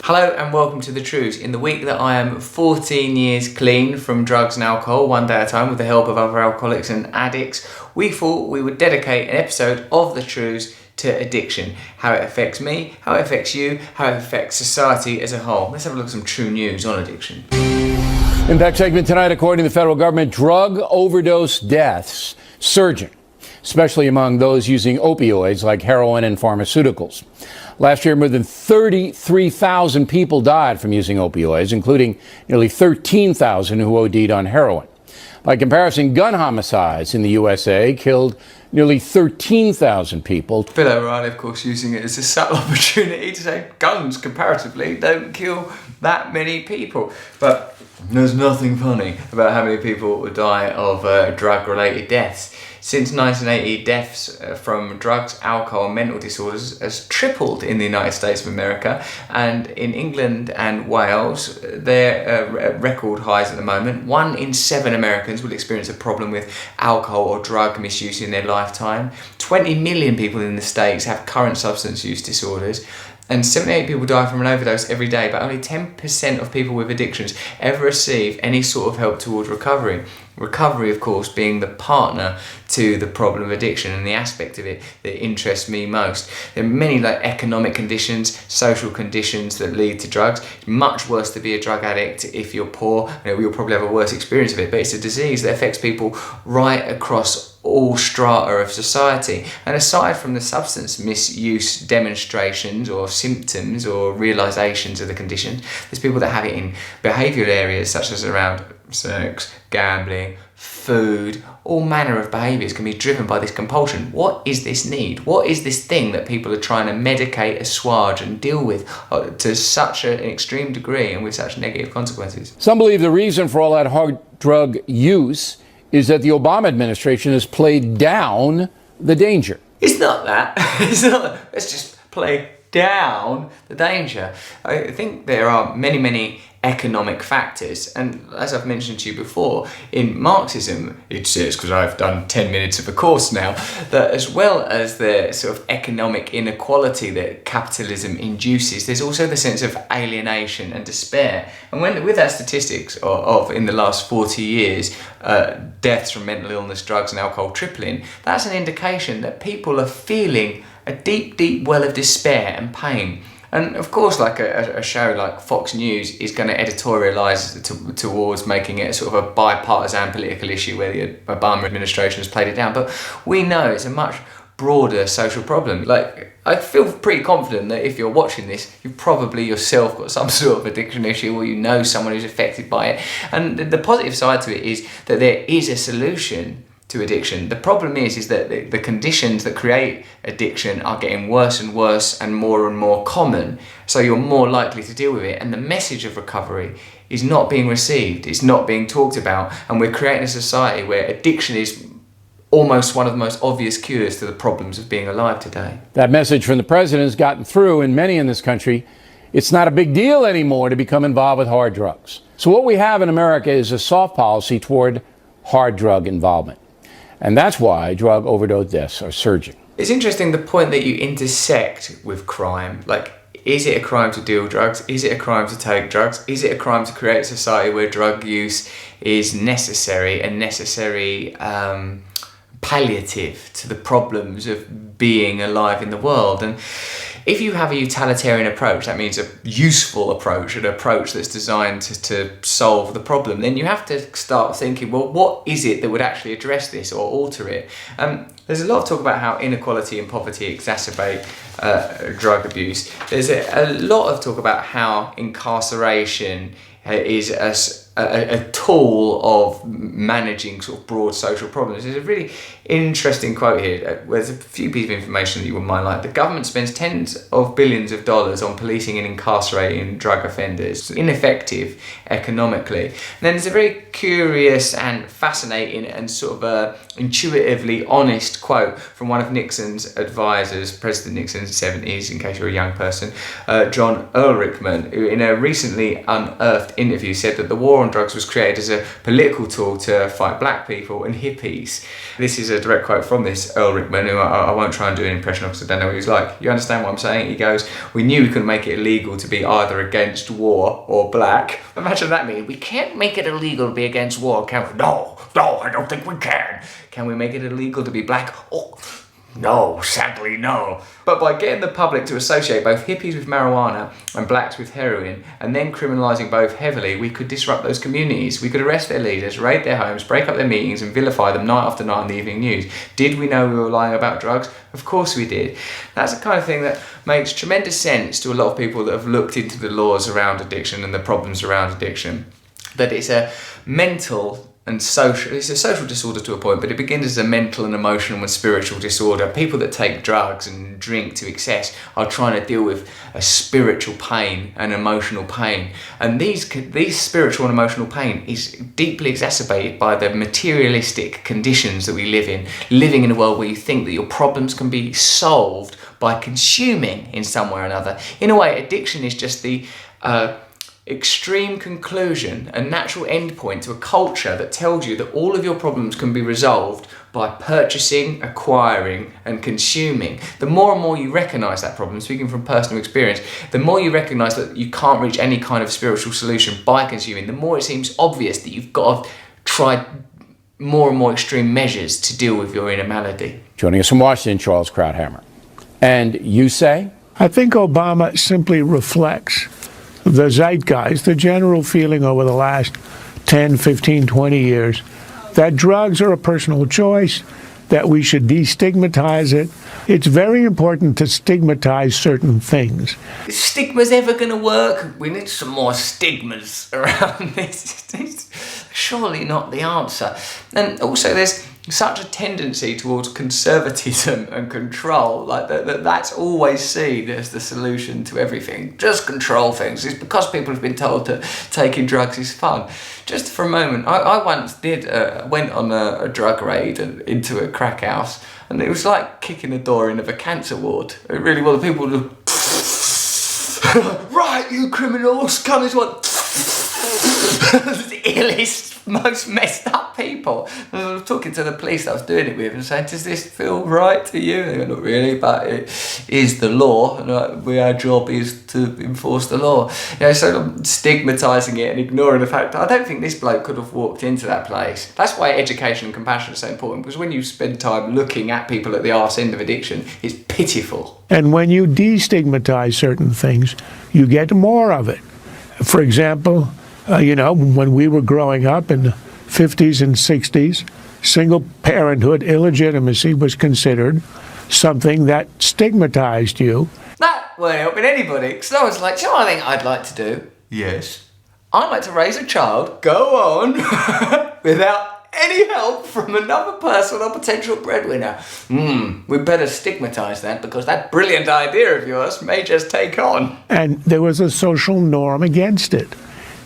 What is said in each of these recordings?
Hello and welcome to the Trews. In the week that I am 14 years clean from drugs and alcohol, one day at a time with the help of other alcoholics and addicts, we thought we would dedicate an episode of the Trews to addiction. How it affects me, how it affects you, how it affects society as a whole. Let's have a look at some true news on addiction. Impact segment tonight, according to the federal government, drug overdose deaths surging, especially among those using opioids like heroin and pharmaceuticals. Last year, more than 33,000 people died from using opioids, including nearly 13,000 who OD'd on heroin. By comparison, gun homicides in the USA killed nearly 13,000 people. Bill O'Reilly, of course, using it as a subtle opportunity to say guns, comparatively, don't kill that many people. But there's nothing funny about how many people would die of drug-related deaths. Since 1980, deaths from drugs, alcohol, and mental disorders has tripled in the United States of America, and in England and Wales, they're at record highs at the moment. 1 in 7 Americans will experience a problem with alcohol or drug misuse in their lifetime. 20 million people in the States have current substance use disorders. And 78 people die from an overdose every day, but only 10% of people with addictions ever receive any sort of help towards recovery. Recovery, of course, being the partner to the problem of addiction and the aspect of it that interests me most. There are many economic conditions, social conditions that lead to drugs. It's much worse to be a drug addict if you're poor. You'll probably have a worse experience of it, but it's a disease that affects people right across all strata of society. And aside from the substance misuse demonstrations or symptoms or realizations of the condition, there's people that have it in behavioural areas such as around sex, gambling, food. All manner of behaviours can be driven by this compulsion. What is this need? What is this thing that people are trying to medicate, assuage and deal with to such an extreme degree and with such negative consequences? Some believe the reason for all that hard drug use is that the Obama administration has played down the danger. It's not that. It's not. Let's just play down the danger. I think there are many economic factors, and as I've mentioned to you before, in Marxism it says, because I've done 10 minutes of a course now, that as well as the sort of economic inequality that capitalism induces, there's also the sense of alienation and despair. And with our statistics of in the last 40 years, deaths from mental illness, drugs and alcohol tripling, that's an indication that people are feeling a deep well of despair and pain. And of course, like a show like Fox News is going to editorialise towards making it sort of a bipartisan political issue where the Obama administration has played it down. But we know it's a much broader social problem. I feel pretty confident that if you're watching this, you've probably yourself got some sort of addiction issue or you know someone who's affected by it. And the positive side to it is that there is a solution to addiction. The problem is that the conditions that create addiction are getting worse and worse and more common, so you're more likely to deal with it, and the message of recovery is not being received, it's not being talked about, and we're creating a society where addiction is almost one of the most obvious cures to the problems of being alive today. That message from the president has gotten through, and many in this country, it's not a big deal anymore to become involved with hard drugs. So what we have in America is a soft policy toward hard drug involvement. And that's why drug overdose deaths are surging. It's interesting the point that you intersect with crime. Is it a crime to deal drugs? Is it a crime to take drugs? Is it a crime to create a society where drug use is necessary palliative to the problems of being alive in the world? And if you have a utilitarian approach, that means a useful approach, an approach that's designed to solve the problem, then you have to start thinking, well, what is it that would actually address this or alter it? There's a lot of talk about how inequality and poverty exacerbate drug abuse. There's a lot of talk about how incarceration is a tool of managing sort of broad social problems. There's a really interesting quote here. There's a few pieces of information that you wouldn't mind. The government spends tens of billions of dollars on policing and incarcerating drug offenders. It's ineffective economically. And then there's a very curious and fascinating and sort of intuitively honest quote from one of Nixon's advisors, President Nixon's 70s, in case you're a young person, John Ehrlichman, who in a recently unearthed interview said that the war on drugs was created as a political tool to fight black people and hippies. This is a direct quote from this Earl Rickman, who I won't try and do an impression of because I don't know what he's like. You understand what I'm saying? He goes, we knew we couldn't make it illegal to be either against war or black. Imagine that meaning. We can't make it illegal to be against war, can we? No, I don't think we can. Can we make it illegal to be black? Oh, no, sadly no. But by getting the public to associate both hippies with marijuana and blacks with heroin, and then criminalising both heavily, we could disrupt those communities. We could arrest their leaders, raid their homes, break up their meetings and vilify them night after night in the evening news. Did we know we were lying about drugs? Of course we did. That's the kind of thing that makes tremendous sense to a lot of people that have looked into the laws around addiction and the problems around addiction. That it's a mental and social, it's a social disorder to a point, but it begins as a mental and emotional and spiritual disorder. People that take drugs and drink to excess are trying to deal with a spiritual pain and emotional pain. And these spiritual and emotional pain is deeply exacerbated by the materialistic conditions that we live in. Living in a world where you think that your problems can be solved by consuming in some way or another. In a way, addiction is just the extreme conclusion, a natural endpoint to a culture that tells you that all of your problems can be resolved by purchasing, acquiring and consuming. The more and more you recognise that problem, speaking from personal experience, the more you recognise that you can't reach any kind of spiritual solution by consuming, the more it seems obvious that you've got to try more and more extreme measures to deal with your inner malady. Joining us from Washington, Charles Krauthammer. And you say? I think Obama simply reflects the zeitgeist, the general feeling over the last 10, 15, 20 years that drugs are a personal choice, that we should destigmatize it. It's very important to stigmatize certain things. Is stigma's ever going to work? We need some more stigmas around this. It's surely not the answer. And also there's such a tendency towards conservatism and control, like that's always seen as the solution to everything. Just control things. It's because people have been told that taking drugs is fun. Just for a moment, I once went on a drug raid into a crack house, and it was like kicking a door in of a cancer ward. It really was. People would right, you criminals, come this one. The illest, most messed up people. And I was talking to the police that I was doing it with and saying, does this feel right to you? And they go, not really, but it is the law, and our job is to enforce the law. You know, so I'm stigmatising it and ignoring the fact that I don't think this bloke could have walked into that place. That's why education and compassion are so important, because when you spend time looking at people at the arse end of addiction, it's pitiful. And when you destigmatize certain things, you get more of it. For example, when we were growing up in the 50s and 60s, single parenthood, illegitimacy was considered something that stigmatized you. That weren't helping anybody, because I was like, do you know what I think I'd like to do? Yes. I'd like to raise a child, go on, without any help from another person or potential breadwinner. We better stigmatise that, because that brilliant idea of yours may just take on. And there was a social norm against it.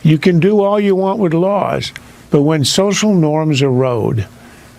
You can do all you want with laws, but when social norms erode,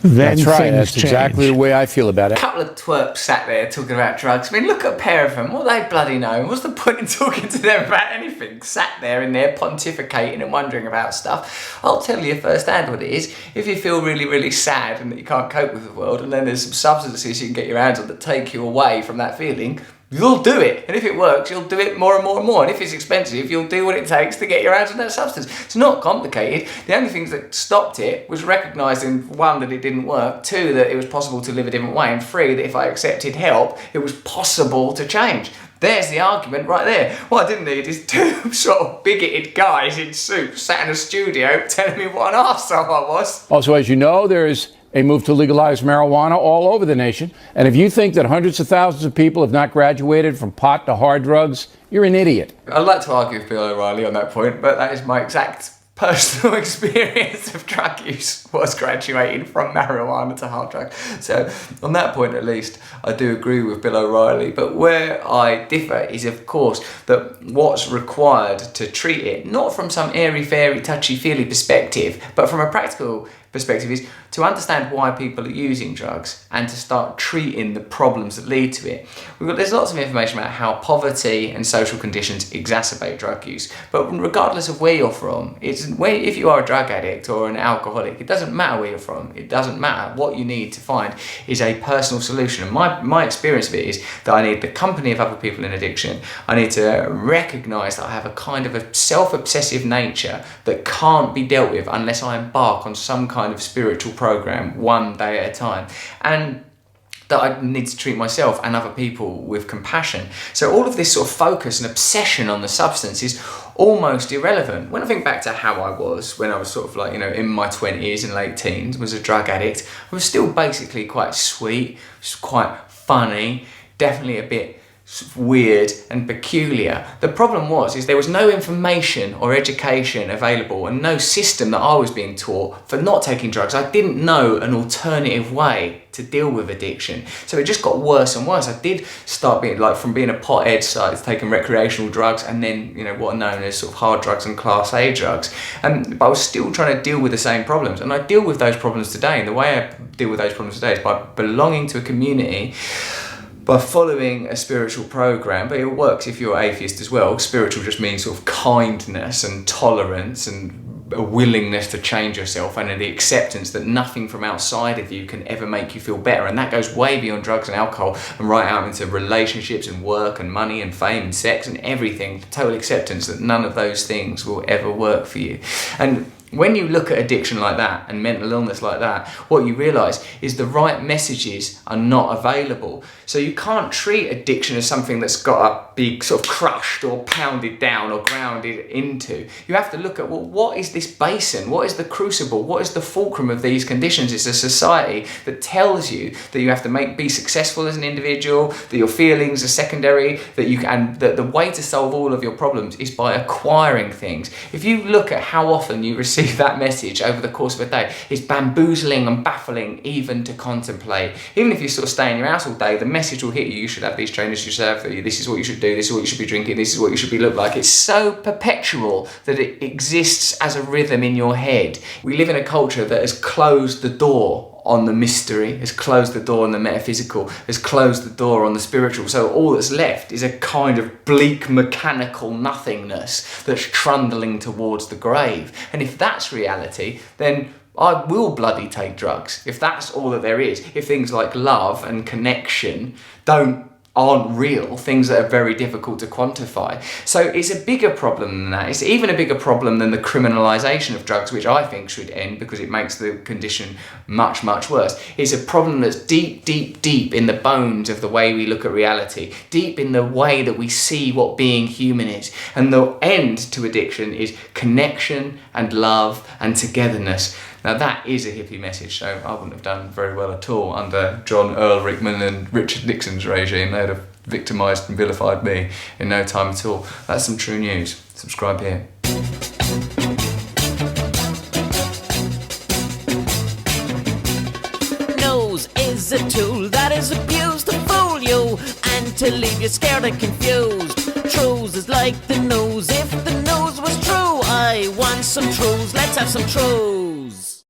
then that's right. things That's change. exactly the way I feel about it. A couple of twerps sat there talking about drugs. I mean, look at a pair of them. What do they bloody know? What's the point in talking to them about anything? Sat there in there pontificating and wondering about stuff. I'll tell you firsthand what it is. If you feel really, really sad and that you can't cope with the world, and then there's some substances you can get your hands on that take you away from that feeling, you'll do it. And if it works, you'll do it more and more and more. And if it's expensive, you'll do what it takes to get your hands on that substance. It's not complicated. The only things that stopped it was recognising, one, that it didn't work, two, that it was possible to live a different way, and three, that if I accepted help, it was possible to change. There's the argument right there. What I didn't need is two sort of bigoted guys in suits sat in a studio telling me what an arsehole I was. Also, as you know, there is a move to legalize marijuana all over the nation. And if you think that hundreds of thousands of people have not graduated from pot to hard drugs, you're an idiot. I'd like to argue with Bill O'Reilly on that point, but that is my exact personal experience of drug use, was graduating from marijuana to hard drugs. So on that point, at least, I do agree with Bill O'Reilly. But where I differ is, of course, that what's required to treat it, not from some airy-fairy, touchy-feely perspective, but from a practical perspective is to understand why people are using drugs and to start treating the problems that lead to it. There's lots of information about how poverty and social conditions exacerbate drug use, but regardless of where you're from, if you are a drug addict or an alcoholic, it doesn't matter where you're from. It doesn't matter. What you need to find is a personal solution. And my experience of it is that I need the company of other people in addiction. I need to recognise that I have a kind of a self-obsessive nature that can't be dealt with unless I embark on some kind of spiritual program one day at a time, and that I need to treat myself and other people with compassion. So all of this sort of focus and obsession on the substance is almost irrelevant. When I think back to how I was when I was sort of like, in my 20s and late teens, was a drug addict, I was still basically quite sweet, quite funny, definitely a bit weird and peculiar. The problem is there was no information or education available and no system that I was being taught for not taking drugs. I didn't know an alternative way to deal with addiction. So it just got worse and worse. I did start from being a pothead, started taking recreational drugs, and then, what are known as sort of hard drugs and class A drugs. But I was still trying to deal with the same problems. And I deal with those problems today. And the way I deal with those problems today is by belonging to a community, by following a spiritual program. But it works if you're atheist as well. Spiritual just means sort of kindness and tolerance and a willingness to change yourself, and the acceptance that nothing from outside of you can ever make you feel better. And that goes way beyond drugs and alcohol and right out into relationships and work and money and fame and sex and everything. Total acceptance that none of those things will ever work for you. And when you look at addiction like that and mental illness like that, what you realise is the right messages are not available. So you can't treat addiction as something that's got to be sort of crushed or pounded down or grounded into. You have to look at, what is this basin? What is the crucible? What is the fulcrum of these conditions? It's a society that tells you that you have to be successful as an individual, that your feelings are secondary, and that the way to solve all of your problems is by acquiring things. If you look at how often you receive that message over the course of a day, it's bamboozling and baffling even to contemplate. Even if you sort of stay in your house all day, the message will hit you. You should have these trainers, you should have, this is what you should do, this is what you should be drinking, this is what you should be look like. It's so perpetual that it exists as a rhythm in your head. We live in a culture that has closed the door on the mystery, has closed the door on the metaphysical, has closed the door on the spiritual. So all that's left is a kind of bleak mechanical nothingness that's trundling towards the grave. And if that's reality, then I will bloody take drugs. If that's all that there is, if things like love and connection aren't real, things that are very difficult to quantify. So it's a bigger problem than that. It's even a bigger problem than the criminalisation of drugs, which I think should end because it makes the condition much, much worse. It's a problem that's deep, deep, deep in the bones of the way we look at reality, deep in the way that we see what being human is. And the end to addiction is connection and love and togetherness. Now that is a hippie message, so I wouldn't have done very well at all under John Earl Rickman and Richard Nixon's regime. They'd have victimised and vilified me in no time at all. That's some true news. Subscribe here. Nose is a tool that is abused to fool you and to leave you scared and confused. Trews is like the nose. If the nose was true, I want some Trews. Let's have some Trews.